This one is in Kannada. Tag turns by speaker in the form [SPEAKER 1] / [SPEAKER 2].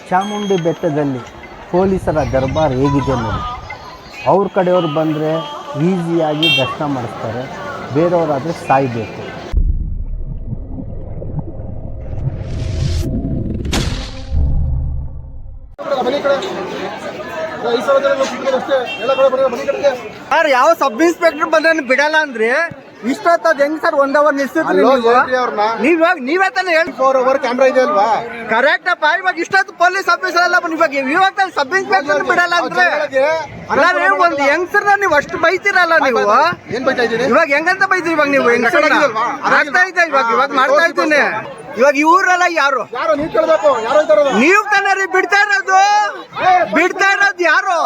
[SPEAKER 1] ಚಾಮುಂಡಿ ಬೆಟ್ಟದಲ್ಲಿ ಪೊಲೀಸರ ದರ್ಬಾರ್ ಹೇಗಿದೆ ನೋಡಿ. ಅವ್ರ ಕಡೆಯವ್ರು ಬಂದರೆ ಈಸಿಯಾಗಿ ದರ್ಶನ ಮಾಡಿಸ್ತಾರೆ, ಬೇರೆಯವರಾದರೆ ಸಾಯಬೇಕು.
[SPEAKER 2] ಸರ್ ಯಾವ ಸಬ್ ಇನ್ಸ್ಪೆಕ್ಟರ್ ಬಂದ್ರೆ ಬಿಡಲ್ಲ ಅಂದ್ರೆ ಇಷ್ಟೊತ್ತದ ಹೆಂಗ್ ಸರ್ 1 ಅವರ್ ನಿಲ್ಸಿದ್ರಿ ನೀವೇ ತಾನೇ ಹೇಳಿ
[SPEAKER 3] 4 ಅವರ್ ಕ್ಯಾಮ್ರಾ ಇದೆ ಅಲ್ವಾ?
[SPEAKER 2] ಕರೆಕ್ಟ್ ಅಪ್ಪ. ಇವಾಗ ಇಷ್ಟೊತ್ತು ಪೊಲೀಸ್ ಆಫೀಸರ್ ಎಲ್ಲ ಇವಾಗ ಸಬ್ ಇನ್ಸ್ಪೆಕ್ಟರ್ ಬಿಡಲ್ಲ ಅಂದ್ರೆ ಒಂದು ಯಂಗ್ಸರ್ ನೀವು ಅಷ್ಟು ಬೈತೀರಲ್ಲ ನೀವು.
[SPEAKER 3] ಏನ್ ಬೈತಾ ಇದ್ದೀರಿ
[SPEAKER 2] ಇವಾಗ ಹೆಂಗಂತ ಬೈತೀರಿ ಇವಾಗ ನೀವು ಯಂಗ್ಸರ್ ಆಗ್ತಾ ಇದೆ ಇವಾಗ ಮಾಡ್ತಾ ಇದ್ದೀನಿ. ಇವಾಗ ಇವರೆಲ್ಲ ಯಾರು
[SPEAKER 3] ನೀವು ಕೇಳಬೇಕು, ಯಾರು
[SPEAKER 2] ನೀವು ತಾನೇ ರೀ ಬಿಡ್ತಾ ಇರೋದು ಯಾರು?